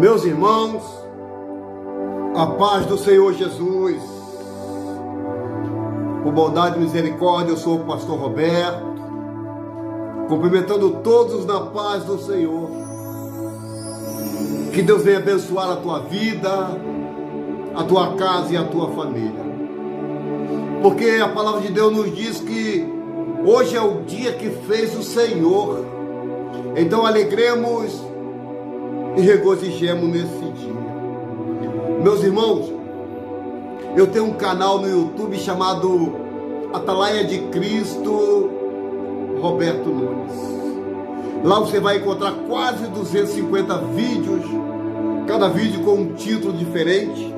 Meus irmãos, a paz do Senhor Jesus, por bondade e misericórdia, eu sou o pastor Roberto, cumprimentando todos na paz do Senhor. Que Deus venha abençoar a tua vida, a tua casa e a tua família. Porque a palavra de Deus nos diz que hoje é o dia que fez o Senhor. Então alegremos e regozijemos nesse dia. Meus irmãos, eu tenho um canal no YouTube chamado Atalaia de Cristo Roberto Nunes. Lá você vai encontrar quase 250 vídeos, cada vídeo com um título diferente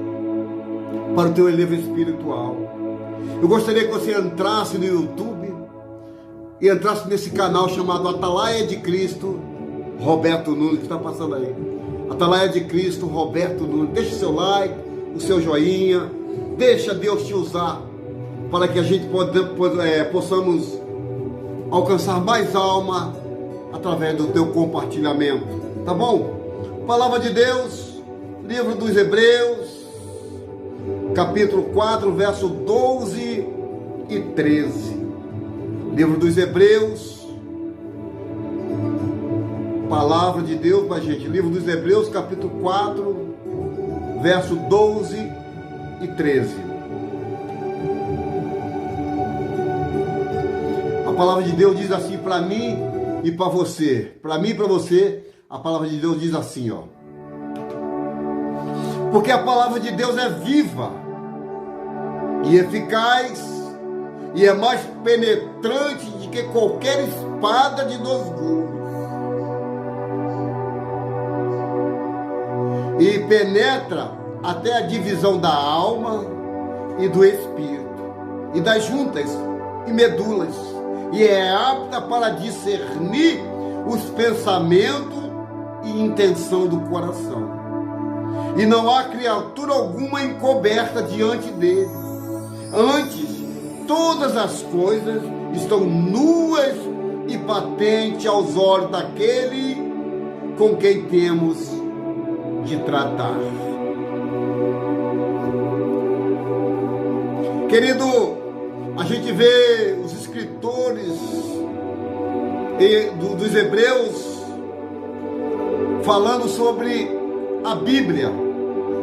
para o teu elevo espiritual. Eu gostaria que você entrasse no YouTube e entrasse nesse canal chamado Atalaia de Cristo Roberto Nunes, que está passando aí. Atalaia de Cristo Roberto Nunes. Deixe o seu like, o seu joinha. Deixa Deus te usar para que a gente possamos alcançar mais alma através do teu compartilhamento. Tá bom? Palavra de Deus, livro dos Hebreus, capítulo 4, verso 12 e 13. Livro dos Hebreus, palavra de Deus para a gente. Livro dos Hebreus, capítulo 4, verso 12 e 13. A palavra de Deus diz assim para mim e para você. Para mim e para você, a palavra de Deus diz assim, ó. Porque a palavra de Deus é viva e eficaz e é mais penetrante do que qualquer espada de 2 gumes. E penetra até a divisão da alma e do espírito, e das juntas e medulas, e é apta para discernir os pensamentos e intenção do coração. E não há criatura alguma encoberta diante dele. Antes, todas as coisas estão nuas e patentes aos olhos daquele com quem temos de tratar. Querido, a gente vê os escritores dos Hebreus falando sobre a Bíblia,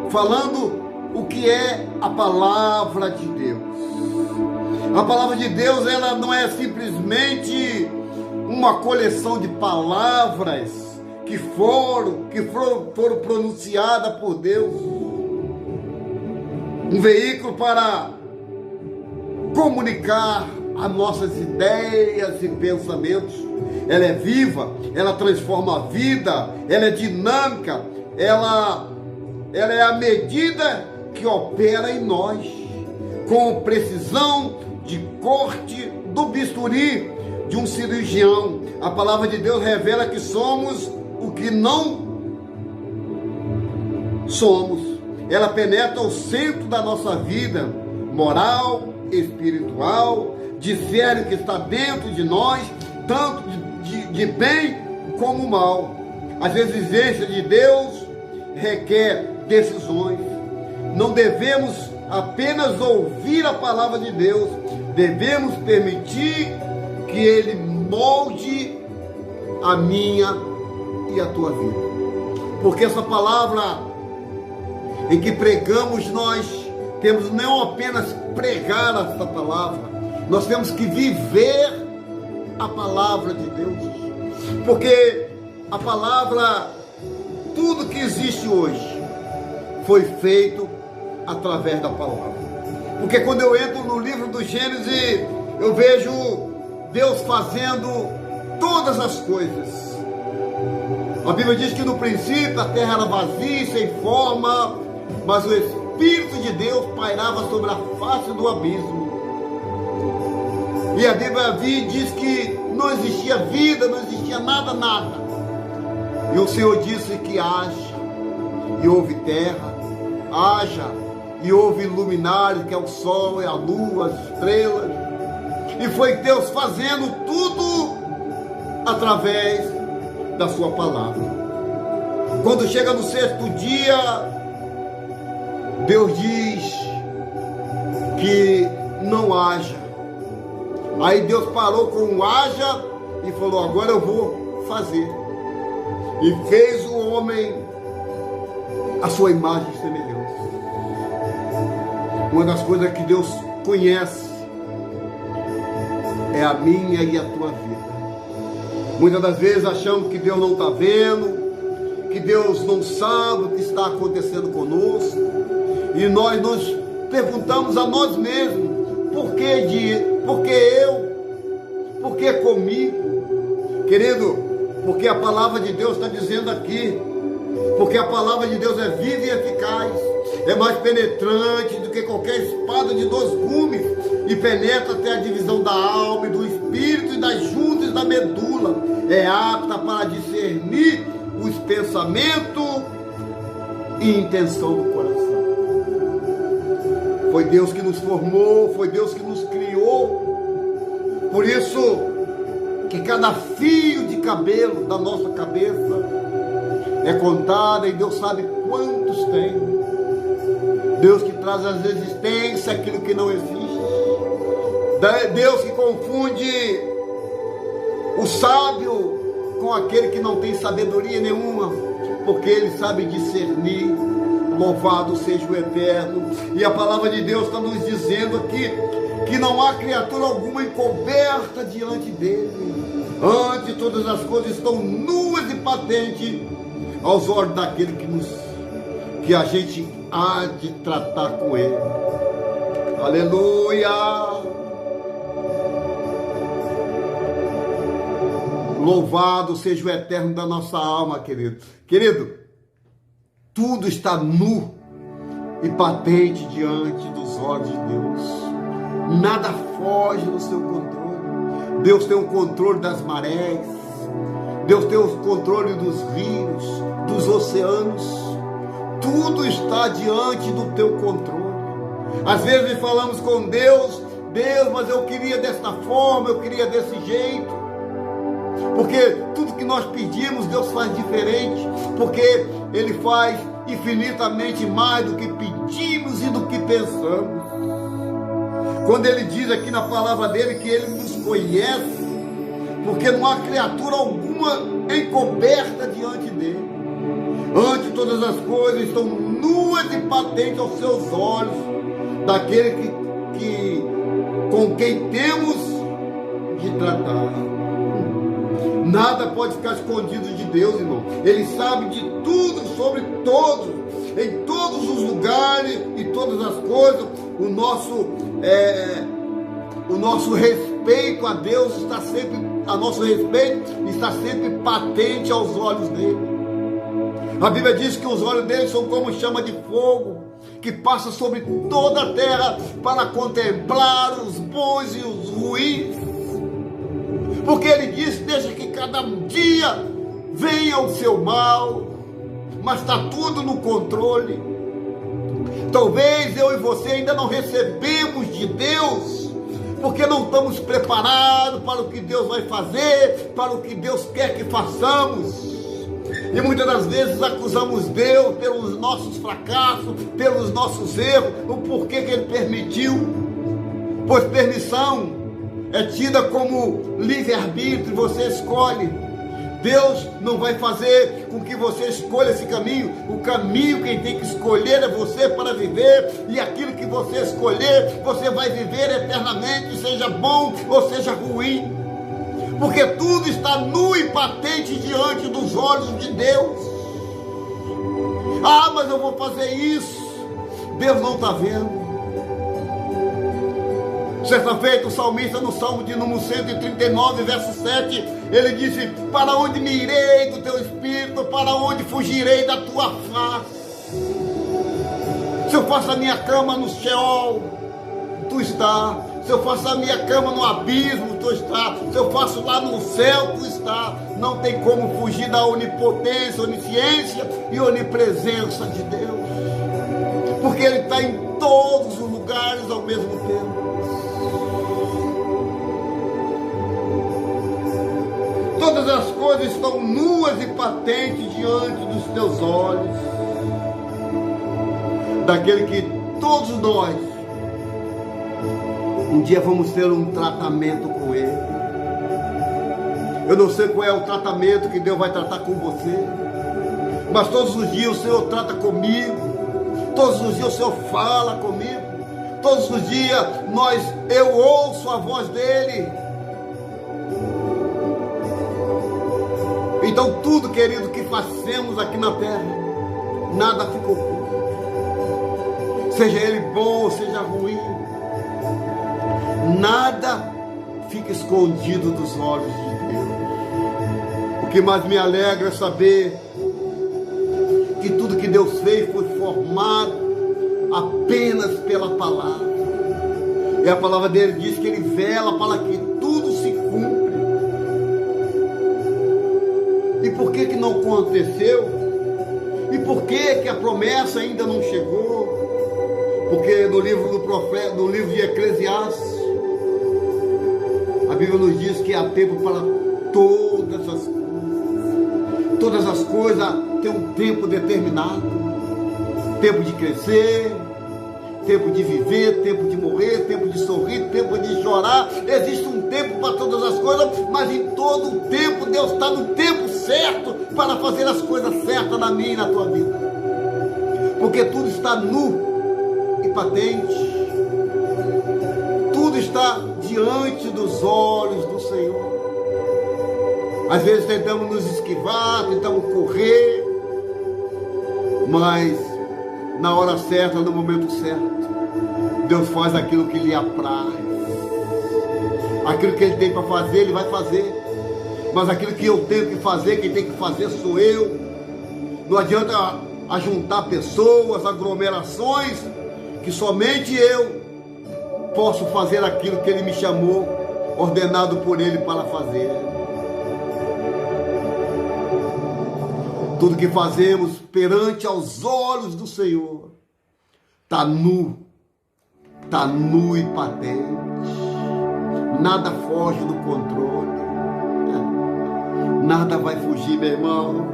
falando o que é a palavra de Deus. A palavra de Deus, ela não é simplesmente uma coleção de palavras que foram pronunciadas por Deus, um veículo para comunicar as nossas ideias e pensamentos. Ela é viva, ela transforma a vida, ela é dinâmica, ela é a medida que opera em nós, com precisão de corte do bisturi de um cirurgião. A palavra de Deus revela que somos o que não somos. Ela penetra o centro da nossa vida moral, espiritual, discerne o que está dentro de nós, tanto de bem como mal. As exigências de Deus requer decisões. Não devemos apenas ouvir a palavra de Deus, devemos permitir que Ele molde a minha e a tua vida. Porque essa palavra em que pregamos, nós temos não apenas pregar essa palavra, nós temos que viver a palavra de Deus. Porque a palavra, tudo que existe hoje, foi feito através da palavra. Porque quando eu entro no livro do Gênesis, eu vejo Deus fazendo todas as coisas. A Bíblia diz que no princípio a terra era vazia, sem forma, mas o Espírito de Deus pairava sobre a face do abismo. E a Bíblia diz que não existia vida, não existia nada. E o Senhor disse que haja, e houve terra, haja, e houve luminares, que é o sol, é a lua, as estrelas. E foi Deus fazendo tudo através da sua palavra. Quando chega no sexto dia, Deus diz que não haja. Aí Deus parou com um haja e falou: agora eu vou fazer. E fez o homem a sua imagem e semelhança. Uma das coisas que Deus conhece é a minha e a tua vida. Muitas das vezes achamos que Deus não está vendo, que Deus não sabe o que está acontecendo conosco, e nós nos perguntamos a nós mesmos: por que eu? Por que comigo? Querido, porque a palavra de Deus está dizendo aqui, porque a palavra de Deus é viva e eficaz, é mais penetrante do que qualquer espada de 2 gumes, e penetra até a divisão da alma e do espírito e das juntas e da medula, é apta para discernir os pensamentos e intenção do coração. Foi Deus que nos formou, foi Deus que nos criou. Por isso que cada fio de cabelo da nossa cabeça é contado, e Deus sabe quantos tem. Deus que traz às existência aquilo que não existe. Deus que confunde o sábio com aquele que não tem sabedoria nenhuma, porque ele sabe discernir. Louvado seja o Eterno. E a palavra de Deus está nos dizendo aqui que não há criatura alguma encoberta diante dele. Antes, todas as coisas estão nuas e patentes aos olhos daquele que a gente há de tratar com ele. Aleluia! Louvado seja o Eterno da nossa alma, querido. Querido, tudo está nu e patente diante dos olhos de Deus. Nada foge do seu controle. Deus tem o controle das marés. Deus tem o controle dos rios, dos oceanos. Tudo está diante do teu controle. Às vezes falamos com Deus: Deus, mas eu queria desta forma, eu queria desse jeito. Porque tudo que nós pedimos, Deus faz diferente. Porque Ele faz infinitamente mais do que pedimos e do que pensamos. Quando Ele diz aqui na palavra dele que Ele nos conhece, porque não há criatura alguma encoberta diante dele. Antes, todas as coisas estão nuas e patentes aos seus olhos, daquele com quem temos de tratar. Nada pode ficar escondido de Deus, irmão. Ele sabe de tudo, sobre todos, em todos os lugares e todas as coisas. O nosso respeito a Deus está sempre, está sempre patente aos olhos dele. A Bíblia diz que os olhos dele são como chama de fogo, que passa sobre toda a terra para contemplar os bons e os ruins. Porque ele disse: deixa que cada dia venha o seu mal, mas está tudo no controle. Talvez eu e você ainda não recebemos de Deus, porque não estamos preparados para o que Deus vai fazer, para o que Deus quer que façamos. E muitas das vezes acusamos Deus pelos nossos fracassos, pelos nossos erros, o porquê que Ele permitiu. Pois permissão é tida como livre-arbítrio, você escolhe. Deus não vai fazer com que você escolha esse caminho. O caminho quem tem que escolher é você para viver, e aquilo que você escolher, você vai viver eternamente, seja bom ou seja ruim. Porque tudo está nu e patente diante dos olhos de Deus. Ah, mas eu vou fazer isso. Deus não está vendo. Certa feita, o salmista, no Salmo de número 139, verso 7, ele disse: para onde me irei do teu espírito? Para onde fugirei da tua face? Se eu faço a minha cama no Sheol, tu está. Se eu faço a minha cama no abismo, tu está. Se eu faço lá no céu, tu está. Não tem como fugir da onipotência, onisciência e onipresença de Deus. Porque Ele está em todos os lugares ao mesmo tempo. Todas Todas as coisas estão nuas e patentes diante dos teus olhos, daquele que todos nós um dia vamos ter um tratamento com Ele. Eu não sei qual é o tratamento que Deus vai tratar com você, mas todos os dias o Senhor trata comigo, todos os dias o Senhor fala comigo, todos os dias eu ouço a voz dEle. Então tudo, querido, que fazemos aqui na terra, nada ficou oculto, seja ele bom, seja ruim, nada fica escondido dos olhos de Deus. O que mais me alegra é saber que tudo que Deus fez foi formado apenas pela palavra. E a palavra dele diz que ele vela para que tudo se cumpra. E por que não aconteceu? E por que a promessa ainda não chegou? Porque no livro do profeta, no livro de Eclesiastes, a Bíblia nos diz que há tempo para todas as coisas. Todas as coisas têm um tempo determinado. Tempo de crescer, tempo de viver, tempo de morrer, tempo de sorrir, tempo de chorar. Existe um tempo para todas as coisas, mas em todo o tempo Deus está no tempo certo para fazer as coisas certas na minha e na tua vida. Porque tudo está nu e patente. Tudo está diante dos olhos do Senhor. Às vezes tentamos nos esquivar, tentamos correr, mas na hora certa, no momento certo, Deus faz aquilo que lhe apraz. Aquilo que Ele tem para fazer, Ele vai fazer. Mas aquilo que eu tenho que fazer, quem tem que fazer sou eu. Não adianta ajuntar pessoas, aglomerações, que somente eu posso fazer aquilo que Ele me chamou, ordenado por Ele para fazer. Tudo que fazemos perante aos olhos do Senhor está nu e patente. Nada foge do controle. Nada vai fugir, meu irmão.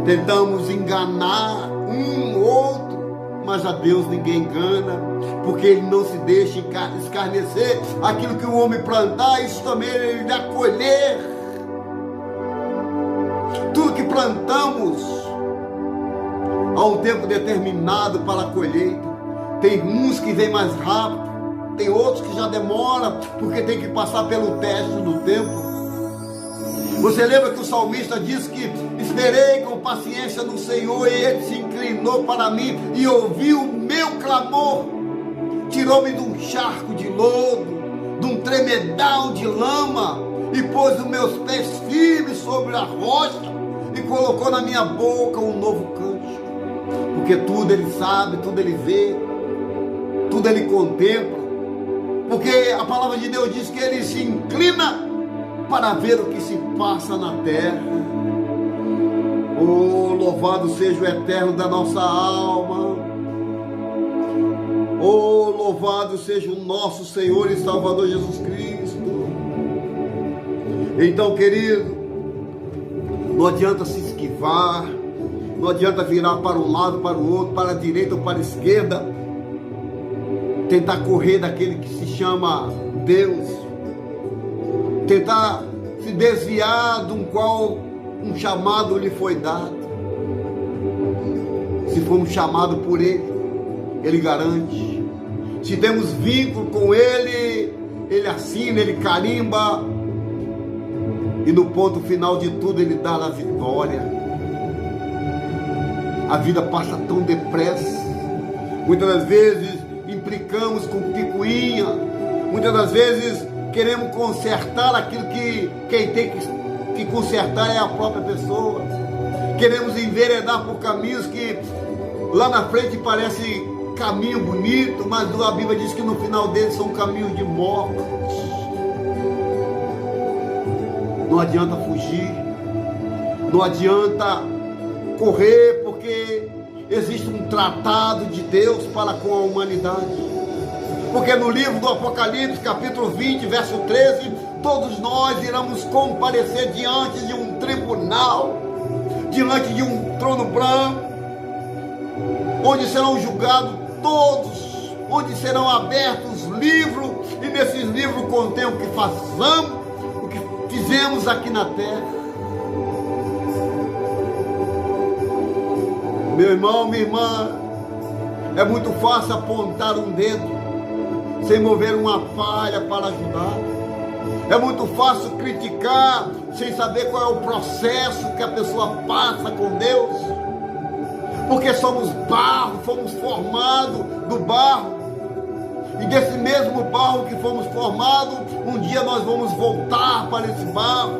Tentamos enganar um outro, mas a Deus ninguém engana, porque Ele não se deixa escarnecer. Aquilo que o homem plantar, isso também Ele irá colher. Tudo que plantamos há um tempo determinado para a colheita. Tem uns que vêm mais rápido, tem outros que já demoram, porque tem que passar pelo teste do tempo. Você lembra que o salmista diz que esperei com paciência no Senhor e Ele se inclinou para mim e ouviu o meu clamor, tirou-me de um charco de lodo, de um tremedal de lama, e pôs os meus pés firmes sobre a rocha e colocou na minha boca um novo cântico. Porque tudo Ele sabe, tudo Ele vê, tudo Ele contempla. Porque a palavra de Deus diz que Ele se inclina para ver o que se passa na terra. Oh, louvado seja o eterno da nossa alma. Oh, louvado seja o nosso Senhor e Salvador Jesus Cristo. Então, querido, não adianta se esquivar, não adianta virar para um lado, para o outro, para a direita ou para a esquerda, tentar correr daquele que se chama Deus, tentar se desviar de um qual um chamado lhe foi dado. Se formos chamados por Ele, Ele garante. Se temos vínculo com Ele, Ele assina, Ele carimba. E no ponto final de tudo, Ele dá a vitória. A vida passa tão depressa. Muitas das vezes implicamos com picuinha. Muitas das vezes queremos consertar aquilo que quem tem que consertar é a própria pessoa. Queremos enveredar por caminhos que lá na frente parece caminho bonito, mas a Bíblia diz que no final deles são caminhos de morte. Não adianta fugir, não adianta correr, porque existe um tratado de Deus para com a humanidade. Porque no livro do Apocalipse, capítulo 20, verso 13, todos nós iremos comparecer diante de um tribunal, diante de um trono branco, onde serão julgados todos, onde serão abertos livros, e nesses livros contém o que façamos, o que fizemos aqui na terra. Meu irmão, minha irmã, é muito fácil apontar um dedo sem mover uma palha para ajudar. É muito fácil criticar sem saber qual é o processo que a pessoa passa com Deus. Porque somos barro, fomos formados do barro. E desse mesmo barro que fomos formados, um dia nós vamos voltar para esse barro.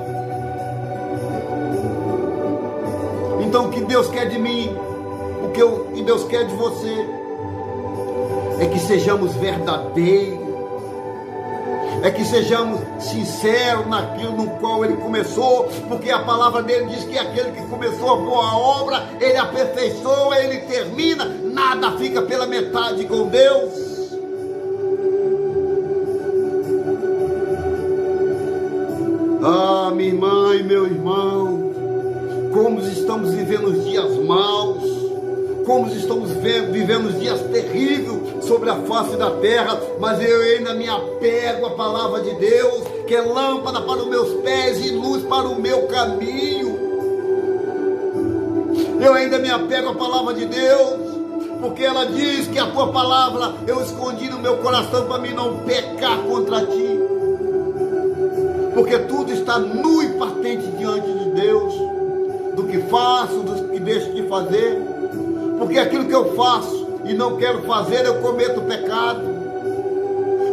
Então o que Deus quer de mim, o que Deus quer de você, é que sejamos verdadeiros, é que sejamos sinceros naquilo no qual Ele começou, porque a palavra dele diz que aquele que começou a boa obra, Ele aperfeiçoa, Ele termina, nada fica pela metade com Deus. Ah, minha irmã e meu irmão, como estamos vivendo os dias maus, como estamos vivendo os dias terríveis sobre a face da terra, mas eu ainda me apego à palavra de Deus, que é lâmpada para os meus pés e luz para o meu caminho. Eu ainda me apego à palavra de Deus, porque ela diz que a tua palavra eu escondi no meu coração para mim não pecar contra ti. Porque tudo está nu e patente diante de Deus, do que faço, do que deixo de fazer. Porque aquilo que eu faço e não quero fazer, eu cometo pecado.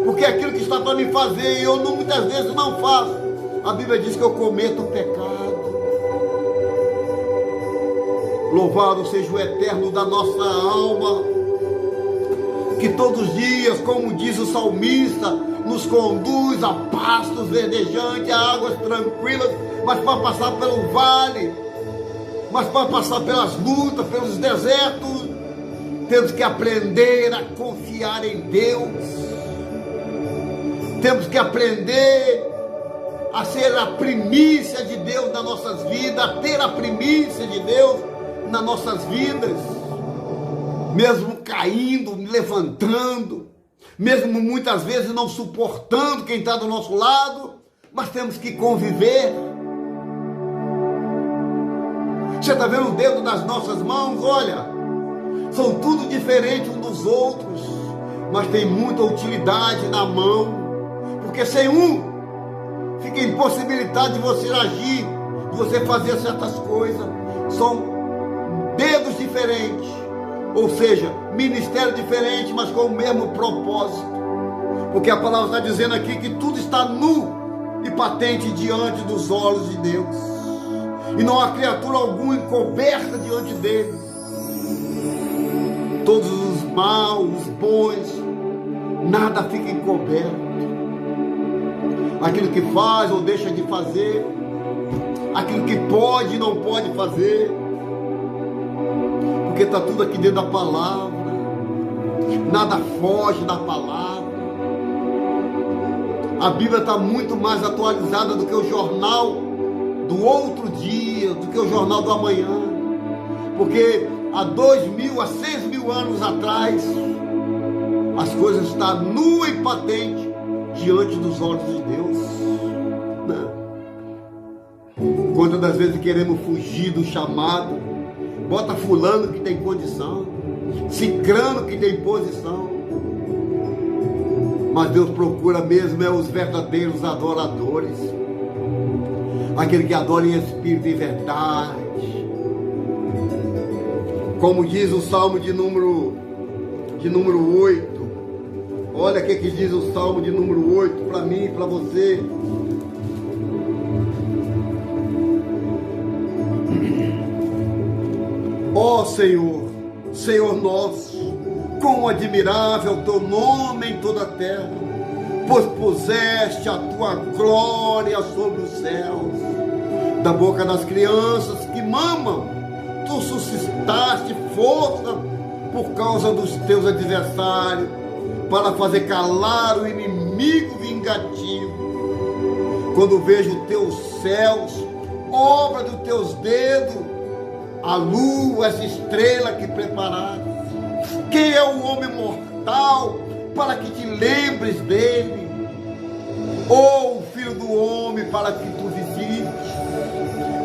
Porque aquilo que está para me fazer e eu muitas vezes não faço, a Bíblia diz que eu cometo pecado. Louvado seja o Eterno da nossa alma, que todos os dias, como diz o salmista, nos conduz a pastos verdejantes, a águas tranquilas, mas para passar pelo vale, mas para passar pelas lutas, pelos desertos, temos que aprender a confiar em Deus. Temos que aprender a ser a primícia de Deus nas nossas vidas, a ter a primícia de Deus nas nossas vidas, mesmo caindo, levantando, mesmo muitas vezes não suportando quem está do nosso lado, mas temos que conviver. Você está vendo o dedo das nossas mãos? Olha, são tudo diferentes uns dos outros, mas tem muita utilidade na mão, porque sem um, fica impossibilidade de você agir, de você fazer certas coisas. São dedos diferentes, ou seja, ministério diferente, mas com o mesmo propósito, porque a palavra está dizendo aqui que tudo está nu e patente diante dos olhos de Deus, e não há criatura alguma encoberta diante dele. Todos os maus, os bons, nada fica encoberto. Aquilo que faz ou deixa de fazer, aquilo que pode e não pode fazer, porque está tudo aqui dentro da palavra, nada foge da palavra. A Bíblia está muito mais atualizada do que o jornal do outro dia, do que o jornal do amanhã, porque há 2.000, há 6.000 anos atrás, as coisas estão nuas e patentes diante dos olhos de Deus. Quantas das vezes queremos fugir do chamado, bota fulano que tem condição, cicrano que tem posição, mas Deus procura mesmo os verdadeiros adoradores, aquele que adora em espírito e verdade, como diz o Salmo de número 8. Olha o que diz o Salmo de número 8 para mim e para você. Ó Senhor, Senhor nosso, quão admirável é o teu nome em toda a terra, pois puseste a tua glória sobre os céus. Da boca das crianças que mamam, tu suscitaste força por causa dos teus adversários, para fazer calar o inimigo vingativo. quando vejo os teus céus, obra dos teus dedos, a lua, essa estrela que preparaste. Quem é o homem mortal para que te lembres dele? Ou o filho do homem para que tu visites?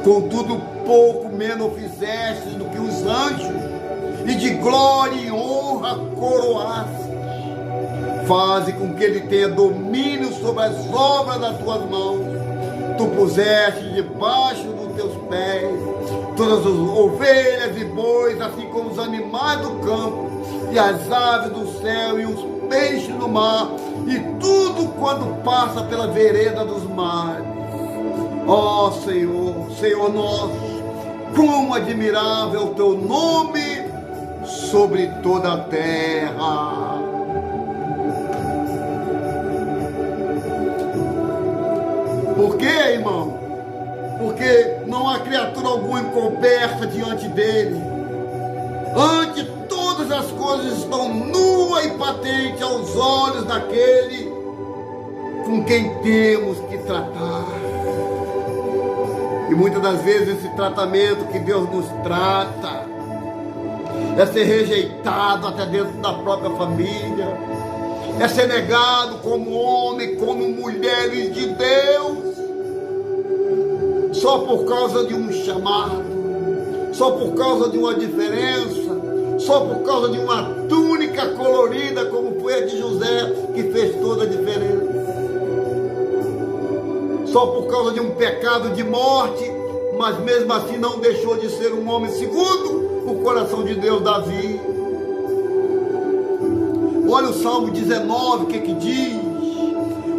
Contudo, pouco menos fizeste do que os anjos, e de glória e honra coroaste. Faze com que ele tenha domínio sobre as obras das tuas mãos. Tu puseste debaixo dos teus pés todas as ovelhas e bois, assim como os animais do campo, e as aves do céu, e os peixes do mar, e tudo quanto passa pela vereda dos mares. Ó Senhor, Senhor nosso, como admirável é o teu nome sobre toda a terra. Por quê, irmão? Porque não há criatura alguma encoberta diante dele. Ante todas as coisas estão nua e patente aos olhos daquele com quem temos que tratar. E muitas das vezes esse tratamento que Deus nos trata é ser rejeitado até dentro da própria família, é ser negado como homem, como mulheres de Deus, só por causa de um chamado, só por causa de uma diferença, só por causa de uma túnica colorida, como foi a de José, que fez toda a diferença. Só por causa de um pecado de morte, mas mesmo assim não deixou de ser um homem segundo o coração de Deus, Davi. Olha o Salmo 19, o que diz?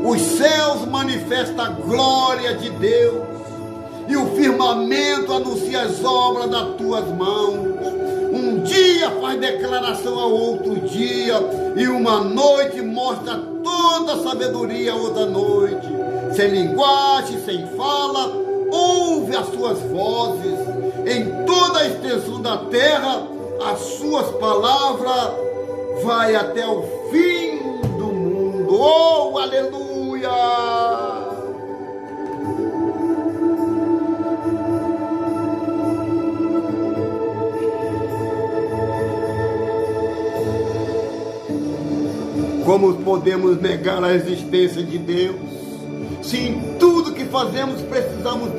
Os céus manifestam a glória de Deus, e o firmamento anuncia as obras das tuas mãos. Um dia faz declaração ao outro dia, e uma noite mostra toda a sabedoria a outra noite. Sem linguagem, sem fala, ouve as suas vozes. Em toda a extensão da terra, as suas palavras vai até o fim do mundo. Oh, aleluia! Como podemos negar a existência de Deus, se em tudo que fazemos precisamos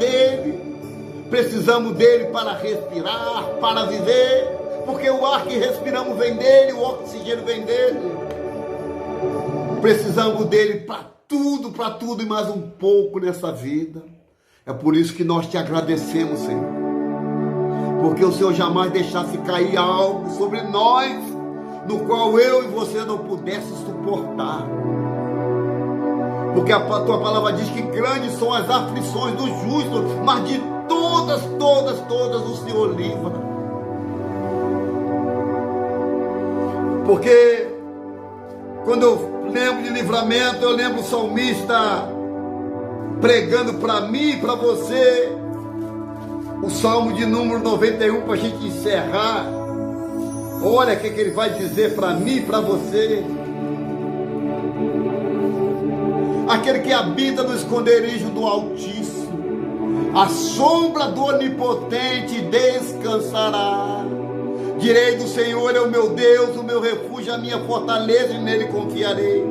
dele para respirar, para viver, porque o ar que respiramos vem dele, o oxigênio vem dele. Precisamos dele para tudo e mais um pouco nessa vida. É por isso que nós te agradecemos, Senhor, porque o Senhor jamais deixasse cair algo sobre nós no qual eu e você não pudesse suportar. Porque a tua palavra diz que grandes são as aflições dos justos, mas de todas o Senhor livra. Porque quando eu lembro de livramento, eu lembro o salmista pregando para mim e para você o Salmo de número 91, para a gente encerrar. Olha o que ele vai dizer para mim e para você. Aquele que habita no esconderijo do Altíssimo, a sombra do Onipotente descansará. Direi do Senhor, é o meu Deus, o meu refúgio, a minha fortaleza, e nele confiarei.